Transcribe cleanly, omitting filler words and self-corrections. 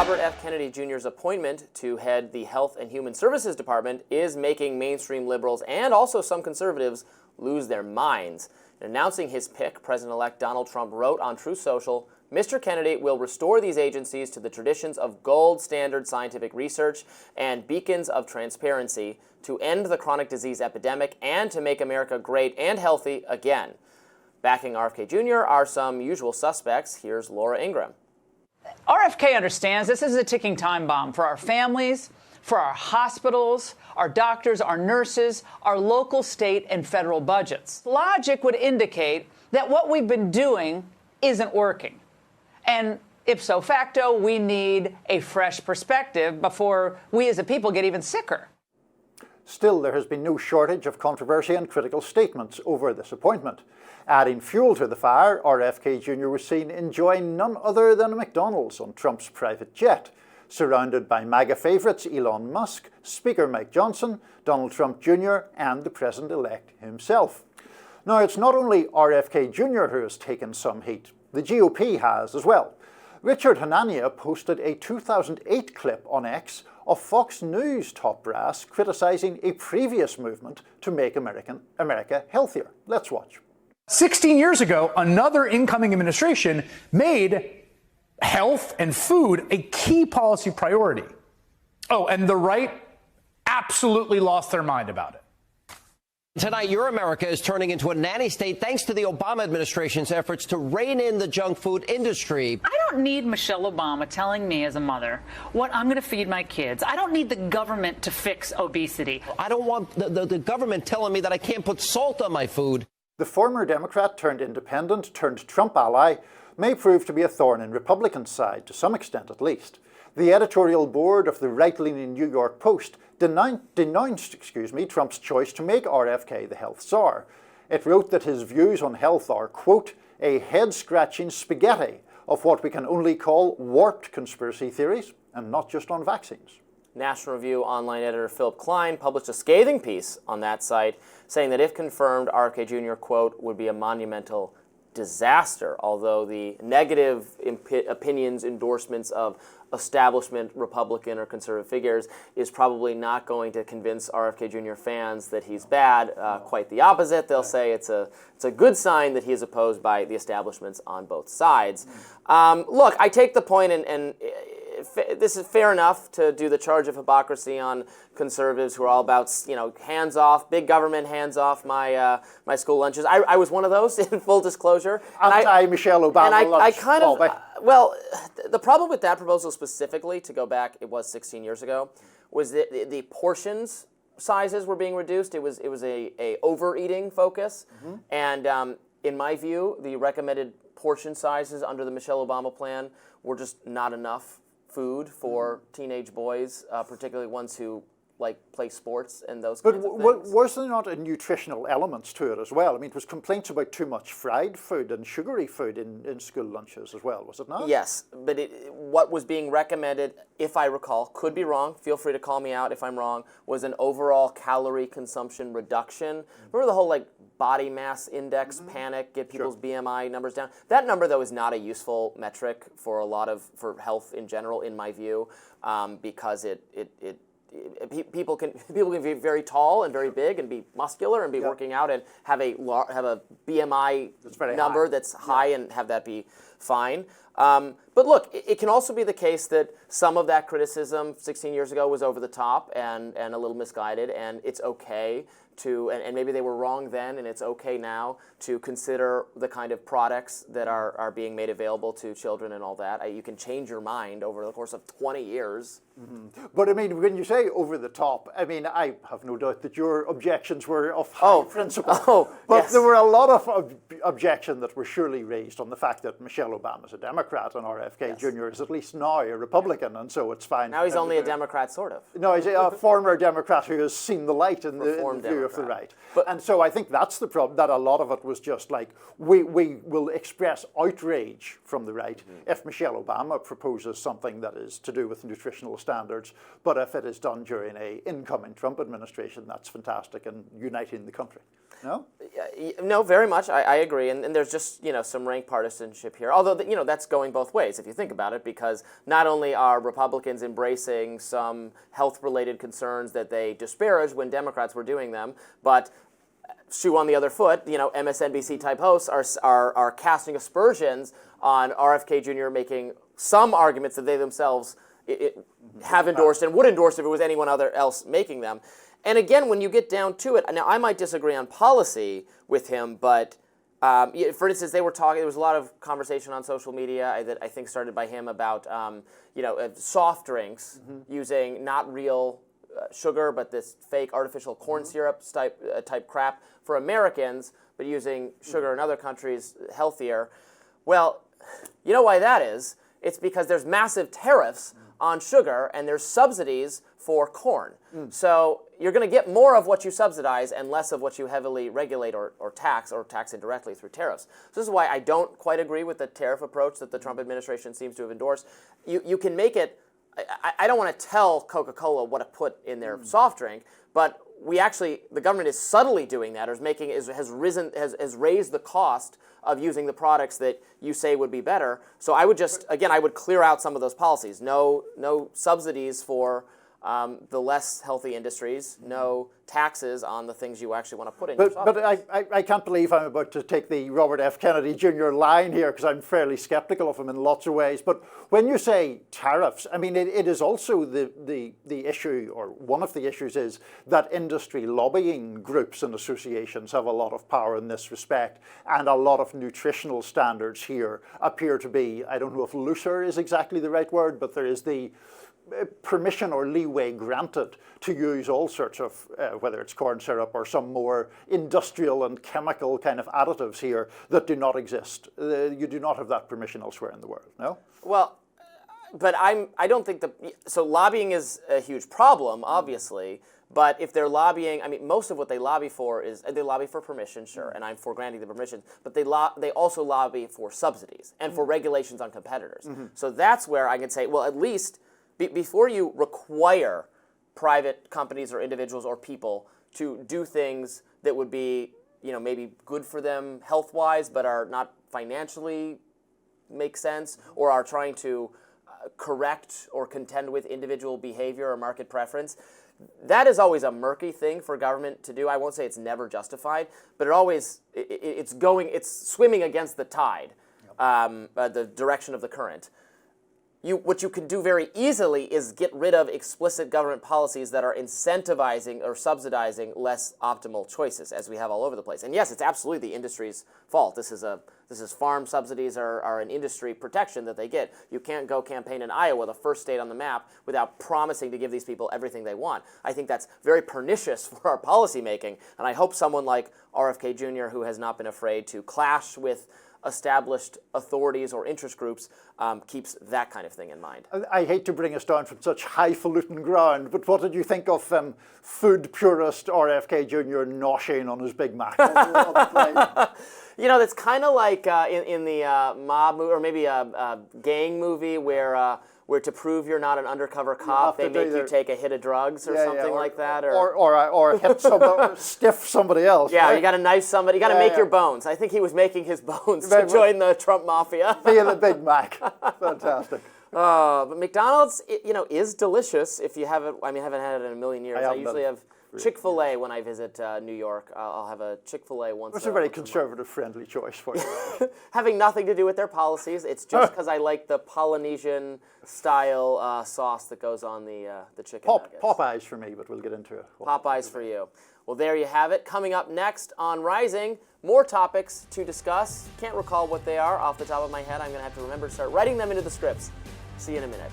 Robert F. Kennedy Jr.'s appointment to head the Health and Human Services Department is making mainstream liberals and also some conservatives lose their minds. In announcing his pick, President-elect Donald Trump wrote on Truth Social, "Mr. Kennedy will restore these agencies to the traditions of gold standard scientific research and beacons of transparency to end the chronic disease epidemic and to make America great and healthy again." Backing RFK Jr. are some usual suspects. Here's Laura Ingraham. RFK understands this is a ticking time bomb for our families, for our hospitals, our doctors, our nurses, our local, state, and federal budgets. Logic would indicate that what we've been doing isn't working. And ipso facto, we need a fresh perspective before we as a people get even sicker. Still, there has been no shortage of controversy and critical statements over this appointment. Adding fuel to the fire, RFK Jr. was seen enjoying none other than a McDonald's on Trump's private jet, surrounded by MAGA favourites Elon Musk, Speaker Mike Johnson, Donald Trump Jr. and the President-elect himself. Now, it's not only RFK Jr. who has taken some heat. The GOP has as well. Richard Hanania posted a 2008 clip on X of Fox News top brass criticising a previous movement to make America healthier. Let's watch. 16 years ago, another incoming administration made health and food a key policy priority. Oh, and the right absolutely lost their mind about it. Tonight, your America is turning into a nanny state thanks to the Obama administration's efforts to rein in the junk food industry. I don't need Michelle Obama telling me as a mother what I'm going to feed my kids. I don't need the government to fix obesity. I don't want the government telling me that I can't put salt on my food. The former Democrat turned independent turned Trump ally may prove to be a thorn in Republicans' side, to some extent at least. The editorial board of the right-leaning New York Post denounced Trump's choice to make RFK the health czar. It wrote that his views on health are, quote, a head-scratching spaghetti of what we can only call warped conspiracy theories, and not just on vaccines. National Review online editor Philip Klein published a scathing piece on that site, saying that if confirmed, RFK Jr., quote, would be a monumental disaster, although the negative opinions, endorsements of establishment Republican or conservative figures is probably not going to convince RFK Jr. fans that he's bad. Quite the opposite. They'll say it's a good sign that he is opposed by the establishments on both sides. Look, I take the point, and this is fair enough to do the charge of hypocrisy on conservatives who are all about, hands off, big government, hands off my school lunches. I was one of those, in full disclosure. Anti-Michelle Obama and lunch. I kind of, the problem with that proposal specifically, to go back, it was 16 years ago, was that the portions sizes were being reduced. It was a overeating focus, and in my view, the recommended portion sizes under the Michelle Obama plan were just not enough food for teenage boys, particularly ones who play sports and those kinds of things. But was there not a nutritional elements to it as well? I mean, it was complaints about too much fried food and sugary food in school lunches as well, was it not? Yes, but what was being recommended, if I recall, could be wrong, feel free to call me out if I'm wrong, was an overall calorie consumption reduction. Remember the whole body mass index panic, get people's BMI numbers down? That number, though, is not a useful metric for for health in general, in my view, because people can be very tall and very big and be muscular and be working out and have a BMI number that's high and have that be fine. But look, it can also be the case that some of that criticism 16 years ago was over the top and a little misguided, and it's okay to, and maybe they were wrong then, and it's okay now to consider the kind of products that are being made available to children and all that. You can change your mind over the course of 20 years. But I mean, when you say over the top, I mean, I have no doubt that your objections were of high principle. But there were a lot of objections that were surely raised on the fact that Michelle Obama is a Democrat and RFK Jr. is at least now a Republican, and so it's fine. Now he's only a Democrat, sort of. No, he's a former Democrat who has seen the light in the view of the right. And so I think that's the problem, that a lot of it was just like, we will express outrage from the right if Michelle Obama proposes something that is to do with nutritional standards, but if it is done during an incoming Trump administration, that's fantastic and uniting the country. No? No, very much. I agree. And there's just, some rank partisanship here. Although, that's going both ways if you think about it, because not only are Republicans embracing some health-related concerns that they disparaged when Democrats were doing them, but shoe on the other foot, MSNBC-type hosts are casting aspersions on RFK Jr. making some arguments that they themselves have endorsed and would endorse if it was anyone else making them. And again, when you get down to it, now I might disagree on policy with him, but for instance, there was a lot of conversation on social media that I think started by him about, soft drinks using not real sugar, but this fake artificial corn syrup type crap for Americans, but using sugar in other countries healthier. Well, you know why that is? It's because there's massive tariffs on sugar and there's subsidies for corn. So you're going to get more of what you subsidize and less of what you heavily regulate or tax indirectly through tariffs. So this is why I don't quite agree with the tariff approach that the Trump administration seems to have endorsed. You can make it, I don't want to tell Coca-Cola what to put in their soft drink, but the government is subtly doing that, or has raised the cost of using the products that you say would be better. So I would I would clear out some of those policies. No subsidies for the less healthy industries, no taxes on the things you actually want to put in your soft drinks. But I can't believe I'm about to take the Robert F. Kennedy Jr. line here, because I'm fairly skeptical of him in lots of ways. But when you say tariffs, I mean, it is also the issue, or one of the issues is that industry lobbying groups and associations have a lot of power in this respect, and a lot of nutritional standards here appear to be, I don't know if looser is exactly the right word, but there is the permission or leeway granted to use all sorts of, whether it's corn syrup or some more industrial and chemical kind of additives here that do not exist. You do not have that permission elsewhere in the world, no? Well, but I don't think so lobbying is a huge problem, obviously, but if they're lobbying, I mean, most of what they lobby for is, they lobby for permission, sure, and I'm for granting the permission, but they also lobby for subsidies and for regulations on competitors. So that's where I can say, well, at least before you require private companies or individuals or people to do things that would be, maybe good for them health-wise, but are not financially make sense, or are trying to correct or contend with individual behavior or market preference, that is always a murky thing for government to do. I won't say it's never justified, but it's swimming against the tide, the direction of the current. What you can do very easily is get rid of explicit government policies that are incentivizing or subsidizing less optimal choices, as we have all over the place. And yes, it's absolutely the industry's fault. This is farm subsidies are an industry protection that they get. You can't go campaign in Iowa, the first state on the map, without promising to give these people everything they want. I think that's very pernicious for our policymaking, and I hope someone like RFK Jr., who has not been afraid to clash with established authorities or interest groups, keeps that kind of thing in mind. I hate to bring us down from such highfalutin ground, but what did you think of food purist RFK Jr. noshing on his Big Mac? That's kind of like in the mob movie, or maybe a gang movie where to prove you're not an undercover cop, they make you take a hit of drugs or something like that. Or hit somebody, stiff somebody else. Yeah, right? You got to knife somebody. You got to make your bones. I think he was making his bones to join the Trump mafia. Via the Big Mac. Fantastic. But McDonald's, is delicious if you haven't. I haven't had it in a million years. I usually have Chick-fil-A when I visit New York. I'll have a Chick-fil-A once. It's a very conservative-friendly choice for you. Having nothing to do with their policies. It's just because I like the Polynesian-style sauce that goes on the chicken nuggets. Popeyes for me, but we'll get into it. Popeyes for you. Well, there you have it. Coming up next on Rising, more topics to discuss. Can't recall what they are off the top of my head. I'm going to have to remember to start writing them into the scripts. See you in a minute.